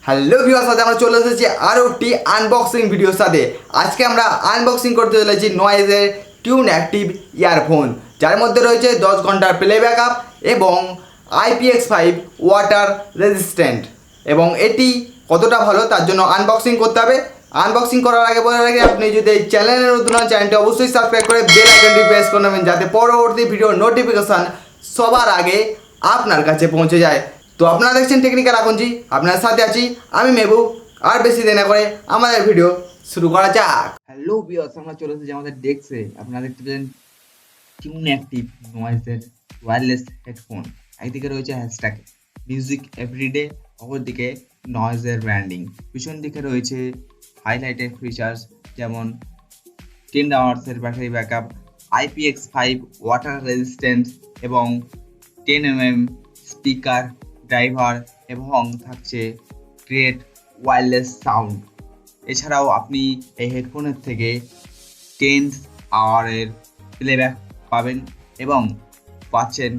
Hello viewers, সাথে আমরা চলে এসেছি আরও একটি আনবক্সিং ভিডিওর সাথে। আজকে আমরা আনবক্সিং করতে চলেছি নয়েজের টিউন অ্যাক্টিভ ইয়ারফোন, যার মধ্যে রয়েছে 10 ঘন্টার প্লে ব্যাকআপ এবং IPX5 ওয়াটার রেজিস্ট্যান্ট। এবং এটি কতটা ভালো তার জন্য আনবক্সিং করতে হবে। আনবক্সিং করার আগে বলে রাখি, আপনি যদি এই চ্যানেলের নতুন হন চ্যানেলটি অবশ্যই সাবস্ক্রাইব করে বেল আইকনটি প্রেস করে নেবেন, যাতে পরবর্তী ভিডিও নোটিফিকেশান সবার আগে আপনার কাছে পৌঁছে যায়। তো আপনারা দেখছেন টেকনিক্যাল আকঞ্জি, আপনার সাথে আছি আমি মেহবুব। আর বেশি দেরি না করে আমাদের ভিডিও শুরু করা যাক। হ্যালো ভিউয়ার্স, আমরা চলে এসেছি আমাদের ডেস্কে। আপনারা দেখতে পাচ্ছেন টিউন অ্যাক্টিভ নয়েজের ওয়্যারলেস হেডফোন। একদিকে রয়েছে হ্যাশট্যাগ মিউজিক এভরিডে, অপরদিকে নয়েজের ব্র্যান্ডিং। পিছন দিকে রয়েছে হাইলাইটেড ফিচার্স যেমন 10 আওয়ার্সের battery backup, IPX5 water resistant এবং 10mm স্পিকার ড্রাইভার, এবং থাকছে গ্রেট ওয়্যারলেস সাউন্ড। এছাড়াও আপনি এই হেডফোনের থেকে 10 আওয়ারের প্লেব্যাক পাবেন এবং পাচ্ছেন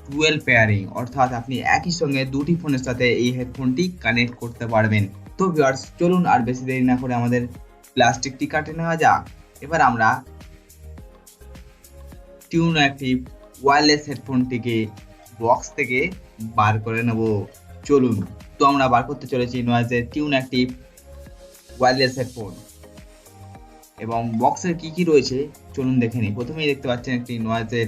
ডুয়েল পেয়ারিং, অর্থাৎ আপনি একই সঙ্গে দুটি ফোনের সাথে এই হেডফোনটি কানেক্ট করতে পারবেন। তো ভিউয়ার্স, চলুন আর বেশি দেরি না করে আমাদের প্লাস্টিকটি কাটে নেওয়া যাক। এবার আমরা টিউন অ্যাক্টিভ ওয়্যারলেস হেডফোনটিকে বক্স থেকে বার করে নেব। চলুন, তো আমরা বার করতে চলেছি নয়েজের টিউন অ্যাক্টিভ ওয়্যারলেস হেডফোন। এবং বক্সের কি কি রয়েছে চলুন দেখে নিই। প্রথমেই দেখতে পাচ্ছেন একটি নয়েজের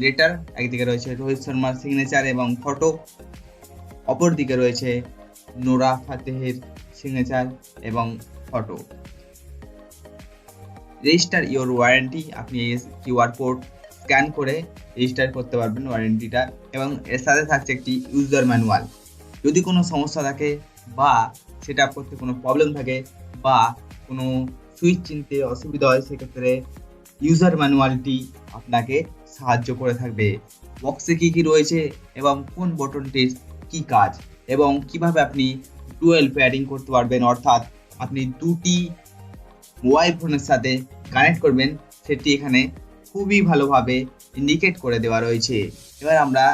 লেটার, একদিকে রয়েছে রোহিত শর্মার সিগনেচার এবং ফটো, অপর দিকে রয়েছে নোরা ফাতেহের সিগনেচার এবং ফটো। রেজিস্টার ইওর ওয়ারেন্টি, আপনি এই কিউআর কোড স্ক্যান করে রেজিস্টার করতে পারবেন ওয়ারেন্টিটা। এবং এর সাথে থাকছে একটি ইউজার ম্যানুয়াল। যদি কোনো সমস্যা থাকে বা সেট আপ করতে কোনো প্রবলেম থাকে বা কোনো সুইচ চিনতে অসুবিধা হয়, সেক্ষেত্রে ইউজার ম্যানুয়ালটি আপনাকে সাহায্য করে থাকবে। বক্সে কি কি রয়েছে এবং কোন বটনটির কি কাজ এবং কিভাবে আপনি ডুয়েল পেয়ারিং করতে পারবেন, অর্থাৎ আপনি দুটি মোবাইল ফোনের সাথে কানেক্ট করবেন, সেটি এখানে খুবই ভালোভাবে ইন্ডিকেট করে দেওয়া রয়েছে। এবার আমরা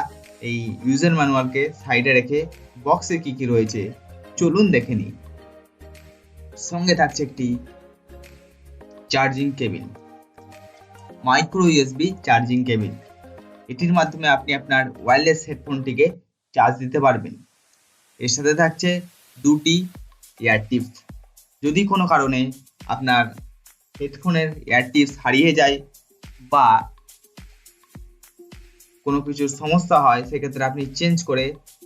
এই ইউজার ম্যানুয়ালকে সাইডে রেখে বক্সে কি কি রয়েছে চলুন দেখে নিই। সঙ্গে থাকছে একটি charging cable, micro USB charging cable. এটির মাধ্যমে আপনি আপনার ওয়্যারলেস হেডফোনটিকে চার্জ দিতে পারবেন। এর সাথে থাকছে দুটি ইয়ার টিপস। যদি কোনো কারণে আপনার হেডফোনের ইয়ার টিপস হারিয়ে যায় বা কোনো কিছুর সমস্যা হয়, সেক্ষেত্রে আপনি চেঞ্জ করে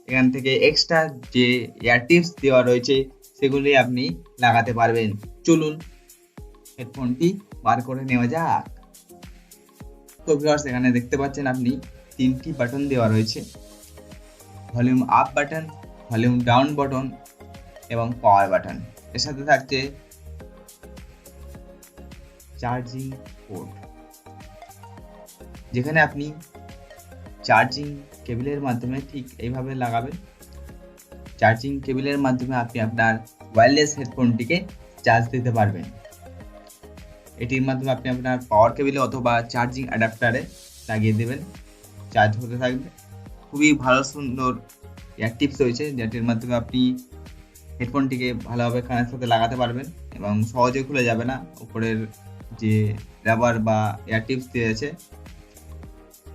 এখান থেকে এক্সট্রা যে ইয়ার টিপস দেওয়া রয়েছে সেগুলি আপনি লাগাতে পারবেন। চলুন হেডফোনটি বার করে নেওয়া যাক। তো ভিউয়ার্স, এখানে দেখতে পাচ্ছেন আপনি 3টি বাটন দেওয়া রয়েছে, volume up button, volume down button এবং পাওয়ার বাটন। এর সাথে থাকছে চার্জিং পোর্ট, যেখানে আপনি চার্জিং কেবিলের মাধ্যমে ঠিক এইভাবে লাগাবেন। চার্জিং কেবিলের মাধ্যমে আপনি আপনার ওয়্যারলেস হেডফোনটিকে চার্জ দিতে পারবেন। এটির মাধ্যমে আপনি আপনার পাওয়ার কেবিলে অথবা চার্জিং অ্যাডাপ্টারে লাগিয়ে দেবেন, চার্জ হতে থাকবে। খুবই ভালো সুন্দর ইয়ার টিপস রয়েছে, যেটির মাধ্যমে আপনি হেডফোনটিকে ভালোভাবে কানের সাথে লাগাতে পারবেন এবং সহজে খুলে যাবে না। উপরের যে রাবার বা ইয়ার টিপস দিয়েছে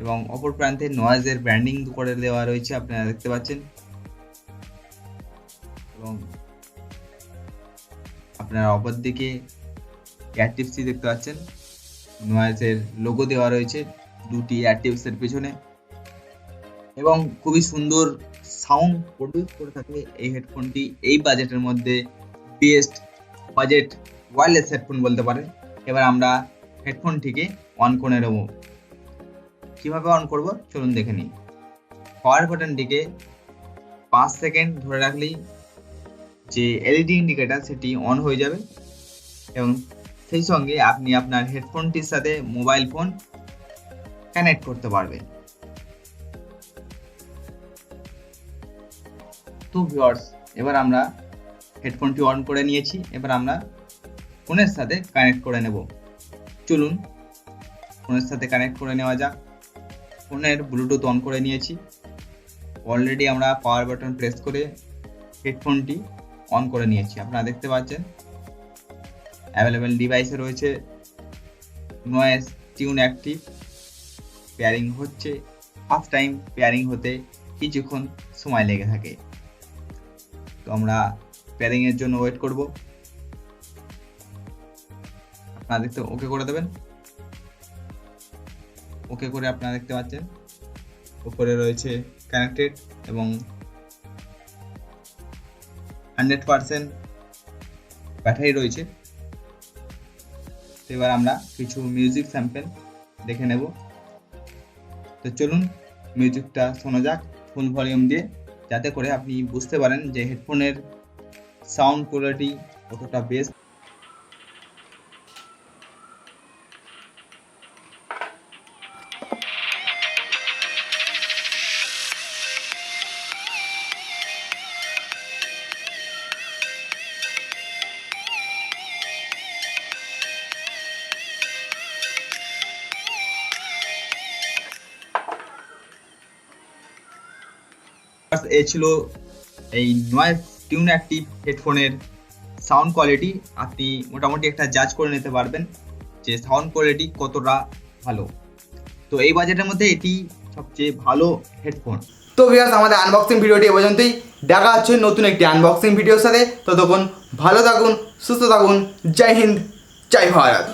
এবং অপর প্রান্তে নয়েজের ব্র্যান্ডিং করে দেওয়া রয়েছে, আপনারা দেখতে পাচ্ছেন। এবং আপনারা অপর দিকে এয়ারটিপসি দেখতে পাচ্ছেন, নয়েজের লোগো দেওয়া রয়েছে দুটি এয়ারটিপসের পেছনে, এবং খুবই সুন্দর সাউন্ড প্রডিউস করে থাকে এই হেডফোনটি। এই বাজেটের মধ্যে বেস্ট বাজেট ওয়্যারলেস হেডফোন বলতে পারেন। এবার আমরা হেডফোনটিকে অন করে নেব। কিভাবে অন করব চলুন দেখে নিই। পাওয়ার বাটনটিকে 5 সেকেন্ড ধরে রাখলেই যে এলইডি ইন্ডিকেটর সেটি অন হয়ে যাবে, এবং সেই সঙ্গে আপনি আপনার হেডফোনটির সাথে মোবাইল ফোন কানেক্ট করতে পারবেন। তো ভিউয়ার্স, এবার আমরা হেডফোনটি অন করে নিয়েছি, এবার আমরা ফোনের সাথে কানেক্ট করে নেব। চলুন ফোনের সাথে কানেক্ট করে নেওয়া যাক। ফোনের ব্লুটুথ অন করে নিয়েছি। অলরেডি আমরা পাওয়ার বাটন প্রেস করে হেডফোনটি অন করে নিয়েছি। আপনারা দেখতে পাচ্ছেন অ্যাভেলেবেল ডিভাইসে রয়েছে নয়েজ টিউন অ্যাক্টিভ। পেয়ারিং হচ্ছে, ফার্স্ট টাইম পেয়ারিং হতে কিছুক্ষণ সময় লেগে থাকে। তো আমরা পেয়ারিং এর জন্য ওয়েট করব। আপনারা দেখতে ওকে করে দেবেন। ওকে করে আপনারা দেখতে পাচ্ছেন উপরে রয়েছে কানেক্টেড এবং 100% ব্যাটারি রয়েছে। এবার আমরা কিছু মিউজিক স্যাম্পল দেখে নেব। তো চলুন মিউজিকটা শোনা যাক ফুল ভলিউম দিয়ে, যাতে করে আপনি বুঝতে পারেন যে হেডফোনের সাউন্ড কোয়ালিটি কতটা বেস্ট। এই ছিল এই নয়েজ টিউন অ্যাক্টিভ হেডফোনের সাউন্ড কোয়ালিটি। আপনি মোটামুটি একটা জাজ করে নিতে পারবেন যে সাউন্ড কোয়ালিটি কতটা ভালো। তো এই বাজেটের মধ্যে এটি সবচেয়ে ভালো হেডফোন। তো ভিউয়ার্স, আমাদের আনবক্সিং ভিডিওটি এ পর্যন্তই। দেখা হচ্ছে নতুন একটি আনবক্সিং ভিডিওর সাথে। ততক্ষণ ভালো থাকুন, সুস্থ থাকুন। জয় হিন্দ, জয় ভারত।